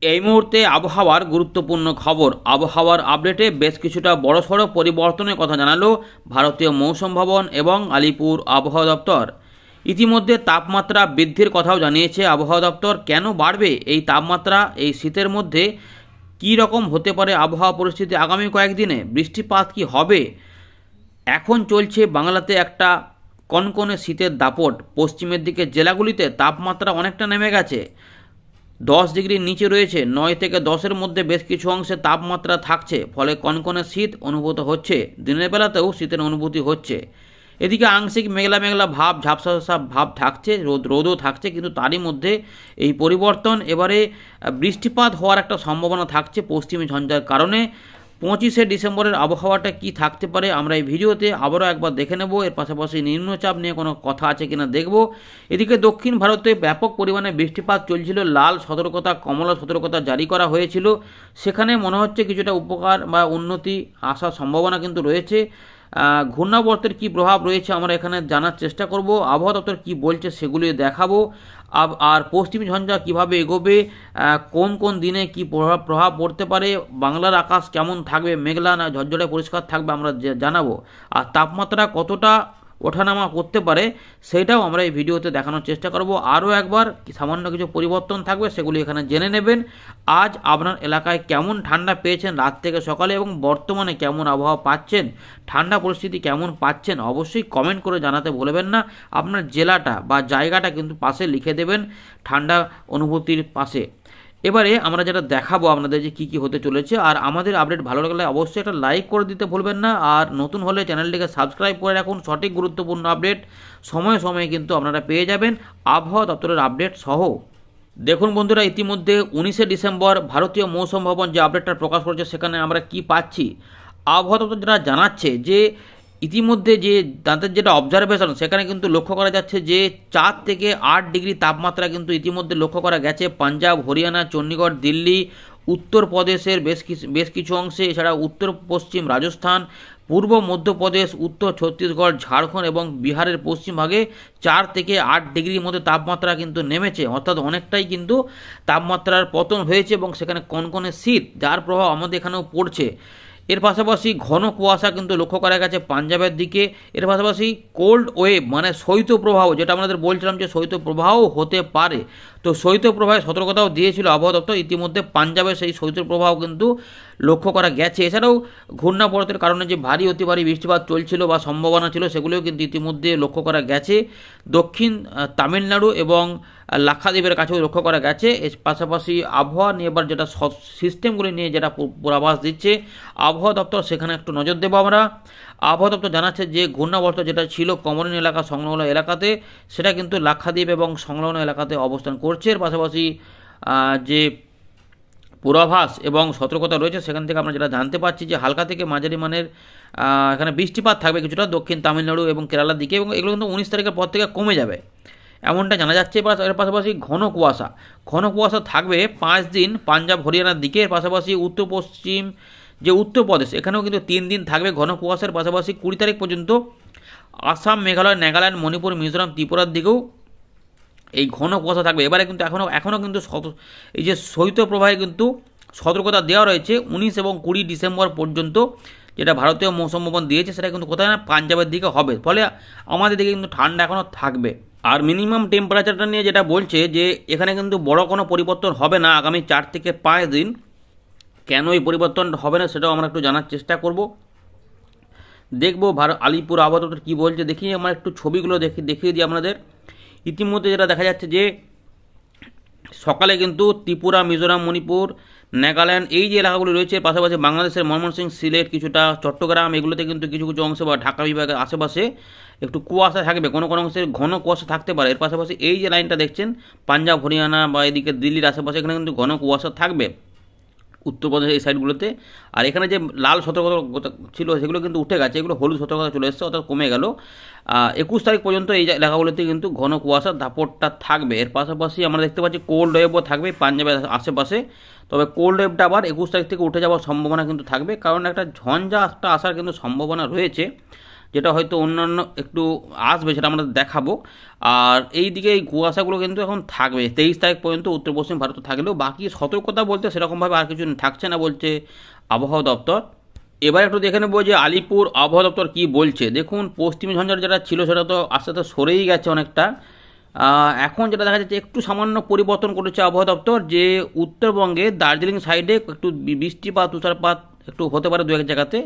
এই মুহূর্তে আবহাওয়ার গুরুত্বপূর্ণ খবর। আবহাওয়ার আপডেটে বেশ কিছুটা বড়সড় পরিবর্তনের কথা জানালো ভারতীয় মৌসুম ভবন এবং আলিপুর আবহাওয়া দপ্তর। ইতিমধ্যে তাপমাত্রা বৃদ্ধির কথাও জানিয়েছে আবহাওয়া দপ্তর। কেন বাড়বে এই তাপমাত্রা এই শীতের মধ্যে, কী রকম হতে পারে আবহাওয়া পরিস্থিতি আগামী কয়েকদিনে, বৃষ্টিপাত কি হবে? এখন চলছে বাংলাতে একটা কনকনে শীতের দাপট। পশ্চিমের দিকে জেলাগুলিতে তাপমাত্রা অনেকটা নেমে গেছে, 10 ডিগ্রির নিচে রয়েছে। 9 থেকে 10-এর মধ্যে বেশ কিছু অংশে তাপমাত্রা থাকছে, ফলে কনকনে শীত অনুভূত হচ্ছে। দিনের বেলাতেও শীতের অনুভূতি হচ্ছে। এদিকে আংশিক মেঘলা মেঘলা ভাব, ঝাপসা ভাব থাকছে, রোদও থাকছে, কিন্তু তারই মধ্যে এই পরিবর্তন। এবারে বৃষ্টিপাত হওয়ার একটা সম্ভাবনা থাকছে পশ্চিমী ঝঞ্ঝার কারণে। 25শে ডিসেম্বরের আবহাওয়াটা কি থাকতে পারে আমরা এই ভিডিওতে আবারও একবার দেখে নেব। এর পাশাপাশি নিম্নচাপ নিয়ে কোনো কথা আছে কিনা দেখব। এদিকে দক্ষিণ ভারতে ব্যাপক পরিমাণে বৃষ্টিপাত চলছিল, লাল সতর্কতা, কমলা সতর্কতা জারি করা হয়েছিল। সেখানে মনে হচ্ছে কিছুটা উপকার বা উন্নতি আসার সম্ভাবনা কিন্তু রয়েছে। ঘূর্ণাবর্তের কী প্রভাব রয়েছে আমরা এখানে জানার চেষ্টা করব। আবহাওয়া দপ্তর কী বলছে সেগুলি দেখাবো। আর পশ্চিমী ঝঞ্ঝা কীভাবে এগোবে, কোন কোন দিনে কী প্রভাব পড়তে পারে, বাংলার আকাশ কেমন থাকবে, মেঘলা না ঝরঝরে পরিষ্কার থাকবে আমরা জানাবো। আর তাপমাত্রা কতটা ওঠানামা করতে পারে সেটাও আমরা এই ভিডিওতে দেখানোর চেষ্টা করব। আরও একবার সামান্য কিছু পরিবর্তন থাকবে, সেগুলি এখানে জেনে নেবেন। আজ আপনার এলাকায় কেমন ঠান্ডা পেয়েছেন রাত থেকে সকালে, এবং বর্তমানে কেমন আবহাওয়া পাচ্ছেন, ঠান্ডা পরিস্থিতি কেমন পাচ্ছেন, অবশ্যই কমেন্ট করে জানাতে ভুলবেন না। আপনার জেলাটা বা জায়গাটা কিন্তু পাশে লিখে দেবেন ঠান্ডা অনুভূতির পাশে। এবারে আমরা যেটা দেখাবো আপনাদের যে কী কী হতে চলেছে। আর আমাদের আপডেট ভালো লাগলে অবশ্যই একটা লাইক করে দিতে ভুলবেন না। আর নতুন হলে চ্যানেলটিকে সাবস্ক্রাইব করে রাখুন। সঠিক গুরুত্বপূর্ণ আপডেট সময়ে সময়ে কিন্তু আপনারা পেয়ে যাবেন আবহাওয়া দপ্তরের আপডেট সহ। দেখুন বন্ধুরা, ইতিমধ্যে 19শে ডিসেম্বর ভারতীয় মৌসুম ভবন যে আপডেটটা প্রকাশ করেছে সেখানে আমরা কি পাচ্ছি। আবহাওয়া দপ্তর যেটা জানাচ্ছে যে ইতিমধ্যে যে তাদের যেটা অবজারভেশন সেখানে কিন্তু লক্ষ্য করা যাচ্ছে যে 4 থেকে 8 ডিগ্রি তাপমাত্রা কিন্তু ইতিমধ্যে লক্ষ্য করা গেছে পাঞ্জাব, হরিয়ানা, চণ্ডীগড়, দিল্লি, উত্তরপ্রদেশের বেশ কিছু অংশে, এছাড়া উত্তর পশ্চিম রাজস্থান, পূর্ব মধ্যপ্রদেশ, উত্তর ছত্তিশগড়, ঝাড়খণ্ড এবং বিহারের পশ্চিমভাগে 4 থেকে 8 ডিগ্রির মধ্যে তাপমাত্রা কিন্তু নেমেছে। অর্থাৎ অনেকটাই কিন্তু তাপমাত্রার পতন হয়েছে এবং সেখানে কনকনে শীত, যার প্রভাব আমাদের এখানেও পড়ছে। এর পাশাপাশি ঘন কুয়াশা কিন্তু লক্ষ্য করা গেছে পাঞ্জাবের দিকে। এর পাশাপাশি কোল্ড ওয়েভ মানে শৈত্যপ্রবাহ, যেটা আমাদের বলছিলাম যে শৈত্যপ্রবাহও হতে পারে, তো শৈত্যপ্রবাহের সতর্কতাও দিয়েছিল আবহাওয়া দপ্তর। ইতিমধ্যে পাঞ্জাবে সেই শৈত্যপ্রবাহ কিন্তু লক্ষ্য করা গেছে। এছাড়াও ঘূর্ণাবর্তের কারণে যে ভারী অতি ভারী বৃষ্টিপাত চলছিল বা সম্ভাবনা ছিল সেগুলিও কিন্তু ইতিমধ্যে লক্ষ্য করা গেছে। দক্ষিণ তামিলনাড়ু এবং লাক্ষাদ্বীপের কাছেও লক্ষ্য করা গেছে। এর পাশাপাশি আবহাওয়া নিয়ে এবার যেটা সিস্টেমগুলি নিয়ে যেটা পূর্বাভাস দিচ্ছে আবহাওয়া দপ্তর, সেখানে একটু নজর দেবো আমরা। আবহাওয়া দপ্তর জানাচ্ছে যে ঘূর্ণাবর্ত যেটা ছিল কমরিন এলাকা সংলগ্ন এলাকাতে, সেটা কিন্তু লাক্ষাদ্বীপ এবং সংলগ্ন এলাকাতে অবস্থান করছে। এর পাশাপাশি যে পূর্বাভাস এবং সতর্কতা রয়েছে সেখান থেকে আমরা যেটা জানতে পারছি যে হালকা থেকে মাঝারি মানের এখানে বৃষ্টিপাত থাকবে কিছুটা দক্ষিণ তামিলনাড়ু এবং কেরালার দিকে, এবং এগুলো কিন্তু 19 তারিখের পর থেকে কমে যাবে এমনটা জানা যাচ্ছে। এর পাশাপাশি ঘন কুয়াশা থাকবে 5 দিন পাঞ্জাব হরিয়ানার দিকে। এর পাশাপাশি উত্তর পশ্চিম যে উত্তরপ্রদেশ, এখানেও কিন্তু 3 দিন থাকবে ঘন কুয়াশার পাশাপাশি। 20 তারিখ পর্যন্ত আসাম, মেঘালয়, নাগাল্যান্ড, মণিপুর, মিজোরাম, ত্রিপুরার দিকেও এই ঘন কুয়াশা থাকবে। এবারে কিন্তু এখনও কিন্তু এই যে শৈত্যপ্রবাহে কিন্তু সতর্কতা দেওয়া রয়েছে 19 এবং 20 ডিসেম্বর পর্যন্ত, যেটা ভারতীয় মৌসুম ভবন দিয়েছে। সেটা কিন্তু কোথায় না পাঞ্জাবের দিকে হবে, ফলে আমাদের দিকে কিন্তু ঠান্ডা এখনও থাকবে। আর মিনিমাম টেম্পারেচারটা নিয়ে যেটা বলছে যে এখানে কিন্তু বড় কোনো পরিবর্তন হবে না আগামী 4 থেকে 5 দিন। কেন এই পরিবর্তন হবে না সেটাও আমরা একটু জানার চেষ্টা করব, দেখব আলিপুর আবহাওয়া দপ্তর কী বলছে। দেখি আমরা একটু ছবিগুলো দেখিয়ে দিই আপনাদের। ইতিমধ্যে যেটা দেখা যাচ্ছে যে সকালে কিন্তু ত্রিপুরা, মিজোরাম, মণিপুর, নাগাল্যান্ড এই যে এলাকাগুলি রয়েছে, পাশাপাশি বাংলাদেশের ময়মনসিংহ, সিলেট, কিছুটা চট্টগ্রাম, এগুলোতে কিন্তু কিছু কিছু অংশে বা ঢাকা বিভাগের আশেপাশে একটু কুয়াশা থাকবে, কোনো কোনো অংশে ঘন কুয়াশা থাকতে পারে। এর পাশাপাশি এই যে লাইনটা দেখছেন পাঞ্জাব, হরিয়ানা বা এদিকে দিল্লির আশেপাশে, এখানে কিন্তু ঘন কুয়াশা থাকবে উত্তরপ্রদেশের এই সাইডগুলোতে। আর এখানে যে লাল সতর্কতা ছিল সেগুলো কিন্তু উঠে গেছে, এগুলো হলুদ সতর্কতা চলে এসেছে, অর্থাৎ কমে গেল। 21 তারিখ পর্যন্ত এই এলাকাগুলোতে কিন্তু ঘন কুয়াশার দাপটটা থাকবে। এর পাশাপাশি আমরা দেখতে পাচ্ছি কোল্ড ওয়েভও থাকবে পাঞ্জাবের আশেপাশে, তবে কোল্ড ওয়েভটা আবার 21 তারিখ থেকে উঠে যাওয়ার সম্ভাবনা কিন্তু থাকবে, কারণ একটা ঝঞ্ঝা আসার কিন্তু সম্ভাবনা রয়েছে, যেটা হয়তো অন্যান্য একটু আসবে, সেটা আমরা দেখাবো। আর এই দিকে এই কুয়াশাগুলো কিন্তু এখন থাকবে 23 তারিখ পর্যন্ত উত্তর পশ্চিম ভারতে থাকলেও, বাকি সতর্কতা বলতে সেরকমভাবে আর কিছু থাকছে না বলছে আবহাওয়া দপ্তর। এবার একটু দেখে নেবো যে আলিপুর আবহাওয়া দপ্তর কী বলছে। দেখুন, পশ্চিমী ঝঞ্ঝার যেটা ছিল সেটা তো আস্তে আস্তে সরেই গেছে অনেকটা। এখন যেটা দেখা যাচ্ছে একটু সামান্য পরিবর্তন করেছে আবহাওয়া দপ্তর, যে উত্তরবঙ্গে দার্জিলিং সাইডে একটু বৃষ্টিপাত তুষারপাত একটু হতে পারে দু এক জায়গাতে,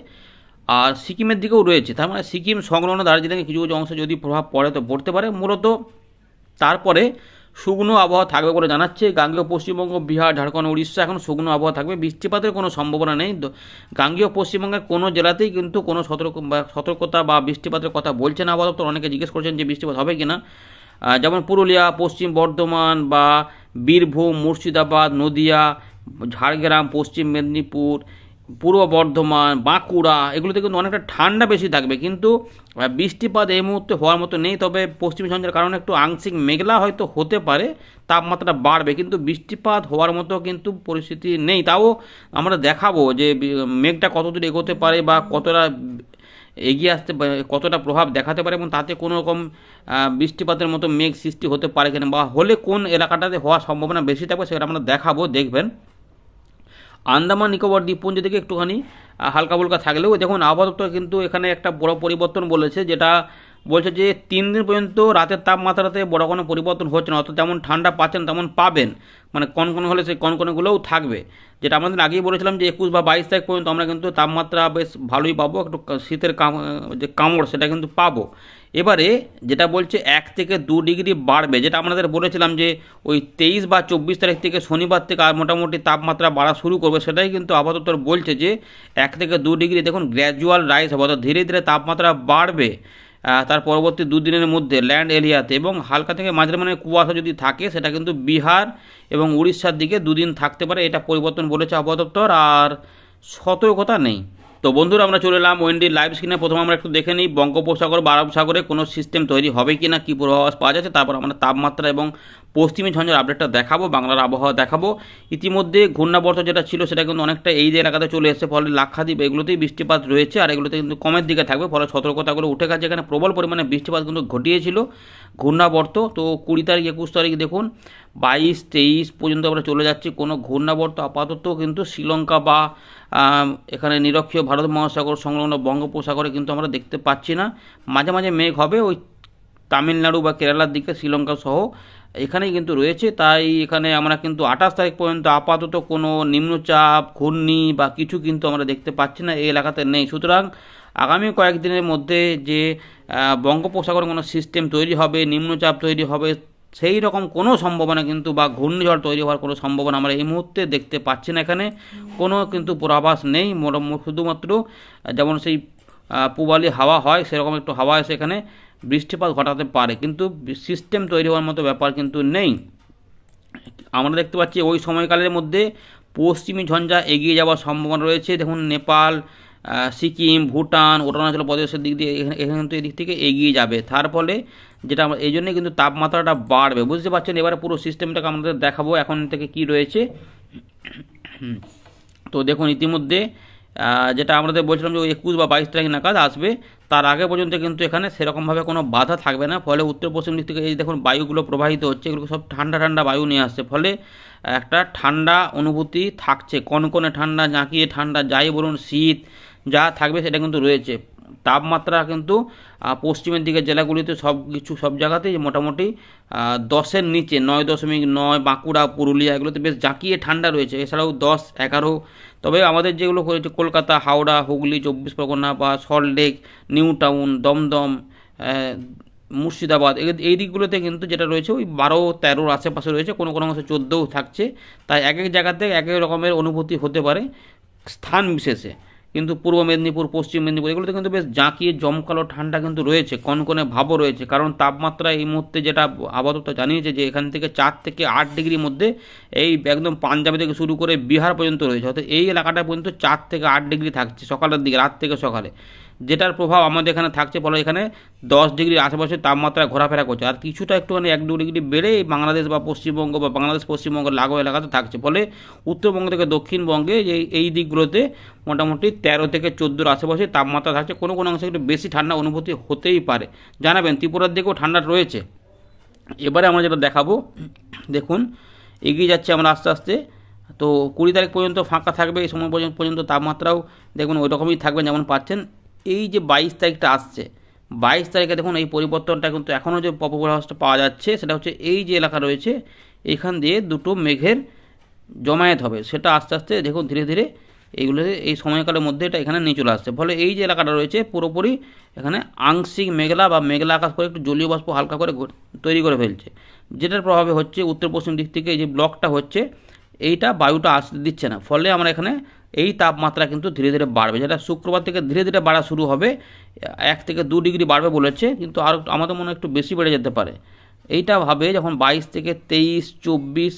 আর সিকিমের দিকেও রয়েছে। তার মানে সিকিম সংলগ্ন দার্জিলিংয়ে কিছু কিছু অংশে যদি প্রভাব পড়ে তো পড়তে পারে। মূলত তারপরে শুকনো আবহাওয়া থাকবে বলে জানাচ্ছে। গাঙ্গেয় পশ্চিমবঙ্গ, বিহার, ঝাড়খণ্ড, উড়িষ্যা এখন শুকনো আবহাওয়া থাকবে, বৃষ্টিপাতের কোনো সম্ভাবনা নেই। গাঙ্গেয় পশ্চিমবঙ্গের কোনো জেলাতেই কিন্তু কোনো সতর্কতা বা বৃষ্টিপাতের কথা বলছে না আবহাওয়া দপ্তর। অনেকে জিজ্ঞেস করছেন যে বৃষ্টিপাত হবে কিনা। যেমন পুরুলিয়া, পশ্চিম বর্ধমান বা বীরভূম, মুর্শিদাবাদ, নদিয়া, ঝাড়গ্রাম, পশ্চিম মেদিনীপুর, পূর্ব বর্ধমান, বাঁকুড়া, এগুলোতে কিন্তু অনেকটা ঠান্ডা বেশি থাকবে, কিন্তু বৃষ্টিপাত এই মুহূর্তে হওয়ার মতো নেই। তবে পশ্চিমী ঝঞ্ঝার কারণে একটু আংশিক মেঘলা হয়তো হতে পারে, তাপমাত্রা বাড়বে, কিন্তু বৃষ্টিপাত হওয়ার মতো কিন্তু পরিস্থিতি নেই। তাও আমরা দেখাবো যে মেঘটা কতদূর এগোতে পারে বা কতটা এগিয়ে আসতে পারে, কতটা প্রভাব দেখাতে পারে, এবং তাতে কোনো রকম বৃষ্টিপাতের মতো মেঘ সৃষ্টি হতে পারে কিনা, বা হলে কোন এলাকাটাতে হওয়ার সম্ভাবনা বেশি থাকবে সেটা আমরা দেখাবো, দেখবেন। আন্দামান নিকোবর দ্বীপপুঞ্জ থেকে একটুখানি হালকা ফুলকা থাকলেও দেখুন আবহাওয়া দপ্তর কিন্তু এখানে একটা বড় পরিবর্তন বলেছে, যেটা বলছে যে 3 দিন পর্যন্ত রাতের তাপমাত্রাতে বড় কোনো পরিবর্তন হচ্ছে না, অর্থাৎ যেমন ঠান্ডা পাচ্ছেন তেমন পাবেন, মানে কনকনে হলে সেই কনকনেগুলোও থাকবে। যেটা আমাদের আগেই বলেছিলাম যে 21 বা 22 তারিখ পর্যন্ত আমরা কিন্তু তাপমাত্রা বেশ ভালোই পাবো, একটু শীতের যে কামড় সেটা কিন্তু পাবো। এবারে যেটা বলছে 1 থেকে 2 ডিগ্রি বাড়বে, যেটা আমাদের বলেছিলাম যে ওই 23 বা 24 তারিখ থেকে শনিবার থেকে আর মোটামুটি তাপমাত্রা বাড়া শুরু করবে, সেটাই কিন্তু আবহাওয়া দপ্তর বলছে যে 1 থেকে 2 ডিগ্রি দেখুন গ্র্যাজুয়াল রাইজ হবে, অর্থাৎ ধীরে ধীরে তাপমাত্রা বাড়বে তার পরবর্তী 2 দিনের মধ্যে ল্যান্ড এরিয়াতে। এবং হালকা থেকে মাঝারি মানের কুয়াশা যদি থাকে সেটা কিন্তু বিহার এবং উড়িষ্যার দিকে 2 দিন থাকতে পারে, এটা পরিবর্তন বলেছে আবহাওয়া দপ্তর, আর সতর্কতা নেই। তো বন্ধুরা, আমরা চলে এলাম ওয়েন্ডি লাইভ স্ক্রিনে। প্রথমে আমরা একটু দেখে নিই বঙ্গোপসাগর বা আরব সাগরে কোনো সিস্টেম তৈরি হবে কি না, কী পূর্বাভাস পাওয়া যাচ্ছে, তারপর আমরা তাপমাত্রা এবং পশ্চিমী ঝঞ্ঝার আপডেটটা দেখাবো, বাংলার আবহাওয়া দেখাবো। ইতিমধ্যে ঘূর্ণাবর্ত যেটা ছিল সেটা কিন্তু অনেকটা এই যে এলাকাতে চলে এসেছে, ফলে লাক্ষাদ্বীপ এগুলোতেই বৃষ্টিপাত রয়েছে, আর এগুলোতে কিন্তু কমের দিকে থাকবে, ফলে সতর্কতাগুলো উঠে গেছে। এখানে প্রবল পরিমাণে বৃষ্টিপাত কিন্তু ঘটিয়েছিল ঘূর্ণাবর্ত। তো 20 তারিখ 21 তারিখ দেখুন 22, 23 পর্যন্ত আমরা চলে যাচ্ছি, কোনো ঘূর্ণাবর্ত আপাতত কিন্তু শ্রীলঙ্কা বা এখানে নিরক্ষীয় ভারত মহাসাগর সংলগ্ন বঙ্গোপসাগরে কিন্তু আমরা দেখতে পাচ্ছি না। মাঝে মাঝে মেঘ হবে ওই তামিলনাড়ু বা কেরালার দিকে, শ্রীলঙ্কা সহ এখানেই কিন্তু রয়েছে। তাই এখানে আমরা কিন্তু 28 তারিখ পর্যন্ত আপাতত কোনো নিম্নচাপ, ঘূর্ণি বা কিছু কিন্তু আমরা দেখতে পাচ্ছি না, এই এলাকাতে নেই। সুতরাং আগামী কয়েকদিনের মধ্যে যে বঙ্গোপসাগরে কোনো সিস্টেম তৈরি হবে, নিম্নচাপ তৈরি হবে, সেই রকম কোনো সম্ভাবনা কিন্তু, বা ঘূর্ণিঝড় তৈরি হওয়ার কোনো সম্ভাবনা আমরা এই মুহূর্তে দেখতে পাচ্ছি না। এখানে কোনো কিন্তু পূর্বাভাস নেই, শুধুমাত্র যেমন সেই পূবালি হাওয়া হয় সেরকম একটু হাওয়া এসে এখানে বৃষ্টিপাত ঘটাতে পারে, কিন্তু সিস্টেম তৈরি হওয়ার মতো ব্যাপার কিন্তু নেই। আমরা দেখতে পাচ্ছি ওই সময়কালের মধ্যে পশ্চিমী ঝঞ্ঝা এগিয়ে যাওয়ার সম্ভাবনা রয়েছে। দেখুন নেপাল, সিকিম, ভুটান, অরুণাচল প্রদেশের দিক দিয়ে এখানে কিন্তু এদিক থেকে এগিয়ে যাবে। তার ফলে যেটা আমরা এই জন্যই কিন্তু তাপমাত্রাটা বাড়বে, বুঝতে পারছেন। এবারে পুরো সিস্টেমটাকে আমাদের দেখাবো এখন থেকে কি রয়েছে। তো দেখুন ইতিমধ্যে যেটা আমাদের বলছিলাম যে 21 বা 22 তারিখ নাগাদ আসবে, তার আগে পর্যন্ত কিন্তু এখানে সেরকমভাবে কোনো বাধা থাকবে না। ফলে উত্তর পশ্চিম দিক থেকে এই দেখুন বায়ুগুলো প্রবাহিত হচ্ছে, এগুলো সব ঠান্ডা ঠান্ডা বায়ু নিয়ে আসছে, ফলে একটা ঠান্ডা অনুভূতি থাকছে, কনকনে ঠান্ডা, জাঁকিয়ে ঠান্ডা, যাই বলুন শীত যা থাকবে সেটা কিন্তু রয়েছে। তাপমাত্রা কিন্তু পশ্চিমের দিকের জেলাগুলিতে সব জায়গাতেই মোটামুটি 10-এর নিচে, 9.9, বাঁকুড়া, পুরুলিয়া এগুলোতে বেশ জাঁকিয়ে ঠান্ডা রয়েছে, এছাড়াও 10, 11। তবে আমাদের যেগুলো হয়েছে কলকাতা, হাওড়া, হুগলি, 24 পরগনা বা সল্টলেক, নিউ টাউন, দমদম, মুর্শিদাবাদ, এই দিকগুলোতে কিন্তু যেটা রয়েছে ওই 12-13 আশেপাশে রয়েছে, কোনো কোনো অংশে 14ও থাকছে। তাই এক এক জায়গাতে এক এক রকমের অনুভূতি হতে পারে স্থান বিশেষে। কিন্তু পূর্ব মেদিনীপুর, পশ্চিম মেদিনীপুর এগুলোতে কিন্তু বেশ জাঁকিয়ে জমকালো ঠান্ডা কিন্তু রয়েছে, কনকনে ভাবও রয়েছে, কারণ তাপমাত্রা এই মুহূর্তে যেটা আপাতত জানিয়েছে যে এখান থেকে 4 থেকে 8 ডিগ্রির মধ্যে এই একদম পাঞ্জাব থেকে শুরু করে বিহার পর্যন্ত রয়েছে, অর্থাৎ এই এলাকাটা পর্যন্ত 4 থেকে 8 ডিগ্রি থাকছে সকালের দিকে, রাত থেকে সকালে, যেটার প্রভাব আমাদের এখানে থাকছে, ফলে এখানে 10 ডিগ্রির আশেপাশে তাপমাত্রা ঘোরাফেরা করছে, আর কিছুটা একটুখানি 1-2 ডিগ্রি বেড়ে বাংলাদেশ বা পশ্চিমবঙ্গ বা বাংলাদেশ পশ্চিমবঙ্গের লাগোয়া এলাকাতে থাকছে। ফলে উত্তরবঙ্গ থেকে দক্ষিণবঙ্গে এই দিকগুলোতে মোটামুটি 13 থেকে 14-র আশেপাশে তাপমাত্রা থাকছে। কোনো কোনো অংশে একটু বেশি ঠান্ডা অনুভূতি হতেই পারে। জানাবেন ত্রিপুরার দিকেও ঠান্ডা রয়েছে। এবারে আমরা যেটা দেখাবো, দেখুন এগিয়ে যাচ্ছে আমরা আস্তে আস্তে। তো 20 তারিখ পর্যন্ত ফাঁকা থাকবে, এই সময় পর্যন্ত তাপমাত্রাও দেখুন ওই রকমই থাকবে যেমন পাচ্ছেন। এই যে 22 তারিখটা আসছে, 22 তারিখে দেখুন এই পরিবর্তনটা কিন্তু এখনও যে পূর্বাভাসটা পাওয়া যাচ্ছে সেটা হচ্ছে এই যে এলাকা রয়েছে এইখান দিয়ে দুটো মেঘের জমায়েত হবে, সেটা আস্তে আস্তে দেখুন ধীরে ধীরে এইগুলোতে এই সময়কালের মধ্যে এটা এখানে নিয়ে চলে আসছে। ফলে এই যে এলাকাটা রয়েছে পুরোপুরি এখানে আংশিক মেঘলা বা মেঘলা আকাশ করে একটু জলীয় বাষ্প হালকা করে তৈরি করে ফেলছে, যেটার প্রভাবে হচ্ছে উত্তর পশ্চিম দিক থেকে এই যে ব্লকটা হচ্ছে এইটা বায়ুটা আসতে দিচ্ছে না। ফলে আমরা এখানে এই তাপমাত্রা কিন্তু ধীরে ধীরে বাড়বে, যেটা শুক্রবার থেকে ধীরে ধীরে বাড়া শুরু হবে। 1 থেকে 2 ডিগ্রি বাড়বে বলেছে, কিন্তু আর আমাদের মনে হয় একটু বেশি বেড়ে যেতে পারে। এইটা ভাবে যখন 22 থেকে 23, 24,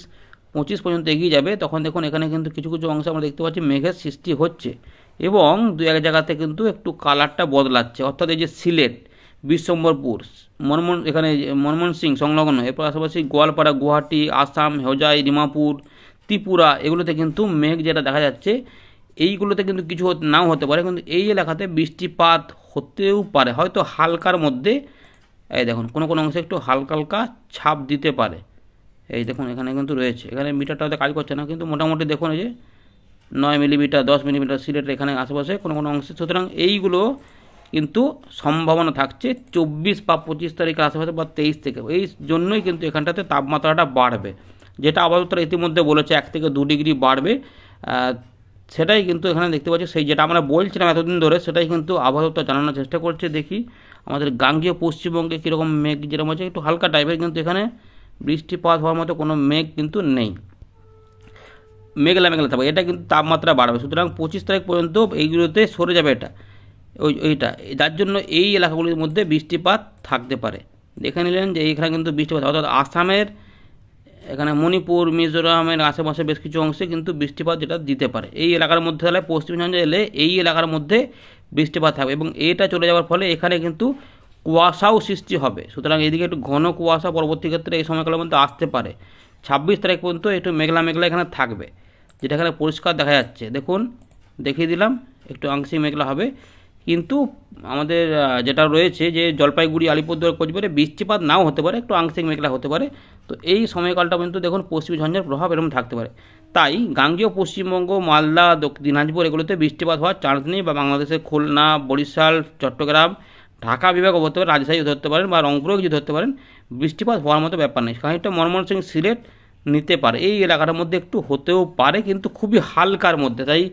25 পর্যন্ত এগিয়ে যাবে, তখন দেখুন এখানে কিন্তু কিছু কিছু অংশে আমরা দেখতে পাচ্ছি মেঘের সৃষ্টি হচ্ছে এবং 2-1 জায়গাতে কিন্তু একটু কালারটা বদলাচ্ছে। অর্থাৎ এই যে সিলেট, বিশ্বম্বরপুর, এখানে ময়মনসিং সংলগ্ন, এরপর আশেপাশে গোয়ালপাড়া, গুয়াহাটি, আসাম, হোজাই, ডিমাপুর, ত্রিপুরা, এগুলোতে কিন্তু মেঘ যেটা দেখা যাচ্ছে এইগুলোতে কিন্তু কিছু নাও হতে পারে, কিন্তু এই এলাকাতে বৃষ্টিপাত হতেও পারে, হয়তো হালকার মধ্যে। এই দেখুন কোনো কোনো অংশে একটু হালকা হালকা ছাপ দিতে পারে। এই দেখুন এখানে কিন্তু রয়েছে, এখানে মিটারটাতে কাজ করছে না, কিন্তু মোটামুটি দেখুন এই যে 9 মিলিমিটার, 10 মিলিমিটার সিলেটের এখানে আশেপাশে কোনো কোনো অংশে। সুতরাং এইগুলো কিন্তু সম্ভাবনা থাকছে 24 বা 25 তারিখের আশেপাশে বা 23 থেকে। এই জন্যই কিন্তু এখানটাতে তাপমাত্রাটা বাড়বে, যেটা আবহাওয়া দপ্তর ইতিমধ্যে বলেছে 1 থেকে 2 ডিগ্রি বাড়বে। সেটাই কিন্তু এখানে দেখতে পাচ্ছি, সেই যেটা আমরা বলছিলাম এতদিন ধরে সেটাই কিন্তু আবহাওয়া দপ্তর জানানোর চেষ্টা করছে। দেখি আমাদের গাঙ্গেয় পশ্চিমবঙ্গে কীরকম মেঘ যেরকম হচ্ছে একটু হালকা টাইপের, কিন্তু এখানে বৃষ্টিপাত হওয়ার মতো কোনো মেঘ কিন্তু নেই, মেঘলা মেঘলা থাকবে, এটা কিন্তু তাপমাত্রা বাড়বে। সুতরাং 25 তারিখ পর্যন্ত এইগুলোতে সরে যাবে এটা ওইটা, যার জন্য এই এলাকাগুলির মধ্যে বৃষ্টিপাত থাকতে পারে। দেখে নিলেন যে এইখানে কিন্তু বৃষ্টিপাত, অর্থাৎ আসামের এখানে মণিপুর, মিজোরামের আশেপাশে বেশ কিছু অংশে কিন্তু বৃষ্টিপাত যেটা দিতে পারে। এই এলাকার মধ্যে তাহলে পশ্চিমবঙ্গে এলে এই এলাকার মধ্যে বৃষ্টিপাত থাকবে এবং এটা চলে যাওয়ার ফলে এখানে কিন্তু কুয়াশাও সৃষ্টি হবে। সুতরাং এইদিকে একটু ঘন কুয়াশা পরবর্তী ক্ষেত্রে এই সময়কালের মধ্যে আসতে পারে। 26 তারিখ পর্যন্ত একটু মেঘলা মেঘলা এখানে থাকবে, যেটা এখানে পরিষ্কার দেখা যাচ্ছে। দেখুন দেখিয়ে দিলাম একটু আংশিক মেঘলা হবে, কিন্তু আমাদের যেটা রয়েছে যে জলপাইগুড়ি, আলিপুরদুয়ার, কোচবিহারে বৃষ্টিপাত নাও হতে পারে, একটু আংশিক মেঘলা হতে পারে। তো এই সময়কালটা পর্যন্ত দেখুন পশ্চিমী ঝঞ্ঝার প্রভাব এরকম থাকতে পারে। তাই গাঙ্গেয় পশ্চিমবঙ্গ, মালদা, দিনাজপুর এগুলোতে বৃষ্টিপাত হওয়ার চান্স নেই, বা বাংলাদেশের খুলনা, বরিশাল, চট্টগ্রাম, ঢাকা বিভাগ ধরতে পারেন, রাজশাহী ধরতে পারেন, বা রংপুরেও কিছু ধরতে পারেন, বৃষ্টিপাত হওয়ার মতো ব্যাপার নেই। খানিকটা ময়মনসিংহ, সিলেট নিতে পারে, এই এলাকাটার মধ্যে একটু হতেও পারে, কিন্তু খুবই হালকার মধ্যে। তাই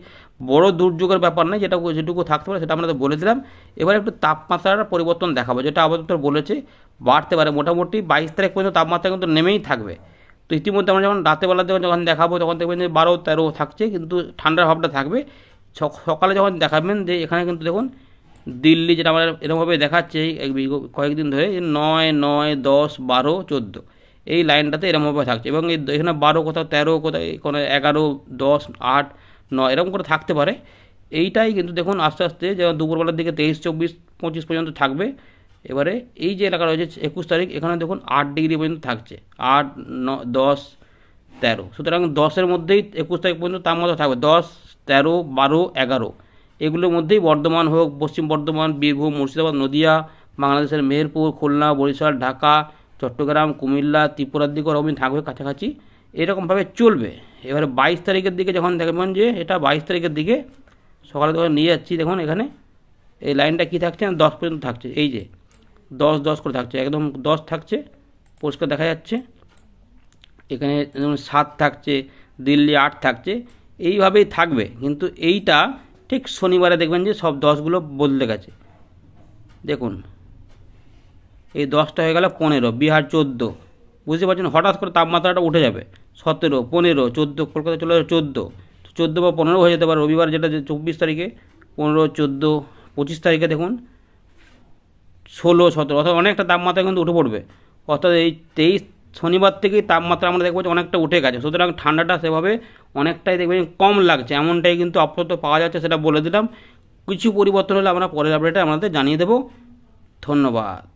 বড় দুর্যোগের ব্যাপার নয়, যেটুকু থাকতে পারে সেটা আমরা বলে দিলাম। এবার একটু তাপমাত্রার পরিবর্তন দেখাবো, যেটা আবহাওয়া দপ্তর বলেছে বাড়তে পারে। মোটামুটি 22 তারিখ পর্যন্ত তাপমাত্রা কিন্তু নেমেই থাকবে। তো ইতিমধ্যে আমরা যখন রাতেবেলা যখন দেখাবো তখন দেখবেন যে 12-13 থাকছে, কিন্তু ঠান্ডার ভাবটা থাকবে। সকালে যখন দেখাবেন যে এখানে কিন্তু দেখুন দিল্লি, যেটা আমরা এরকমভাবে দেখাচ্ছে কয়েকদিন ধরে, 9, 9, 10, 12, 14 এই লাইনটাতে এরকমভাবে থাকছে, এবং এখানে 12 কোথাও, 13 কোথাও, কোনো 11, 10, 8, 9 এরকম করে থাকতে পারে। এইটাই কিন্তু দেখুন আস্তে আস্তে যেমন দুপুরবেলার দিকে 23, 24, 25 পর্যন্ত থাকবে। এবারে এই যে এলাকা রয়েছে 21 তারিখ, এখানে দেখুন 8 ডিগ্রি পর্যন্ত থাকছে, 8, 9, 10, 13। সুতরাং 10-এর মধ্যেই 21 তারিখ পর্যন্ত তাপমাত্রা থাকবে। 10, 13, 12, 11 এগুলোর মধ্যেই বর্ধমান হোক, পশ্চিম বর্ধমান, বীরভূম, মুর্শিদাবাদ, নদিয়া, বাংলাদেশের মেহেরপুর, খুলনা, বরিশাল, ঢাকা, চট্টগ্রাম, কুমিল্লা, ত্রিপুরার দিকে ওরকম থাকবে কাছাকাছি, এরকমভাবে চলবে। এবারে 22 তারিখের দিকে যখন দেখবেন যে এটা 22 তারিখের দিকে সকালে তখন নিয়ে যাচ্ছি, দেখুন এখানে এই লাইনটা কী থাকছে না, 10 পর্যন্ত থাকছে, এই যে 10, 10 করে থাকছে, একদম 10 থাকছে, পরিষ্কার দেখা যাচ্ছে। এখানে 7 থাকছে, দিল্লি 8 থাকছে, এইভাবেই থাকবে। কিন্তু এইটা ঠিক শনিবারে দেখবেন যে সব 10গুলো বদলে গেছে। দেখুন এই 10টা হয়ে গেল 15, বিহার 14, বুঝতে পারছেন, হঠাৎ করে তাপমাত্রাটা উঠে যাবে। 17, 15, 14, কলকাতা চলে যাবে 14 বা 15 হয়ে যেতে পারে রবিবার, যেটা 24 তারিখে, 15, 14, 25 তারিখে দেখুন 16, 17, অর্থাৎ অনেকটা তাপমাত্রা কিন্তু উঠে পড়বে। অর্থাৎ এই 23 শনিবার থেকেই তাপমাত্রা আমরা দেখবো অনেকটা উঠে গেছে। সুতরাং ঠান্ডাটা সেভাবে অনেকটাই দেখবেন কম লাগছে, এমনটাই কিন্তু আপাতত পাওয়া যাচ্ছে, সেটা বলে দিলাম। কিছু পরিবর্তন হলে আমরা পরের আপডেটে আমাদের জানিয়ে দেব। ধন্যবাদ।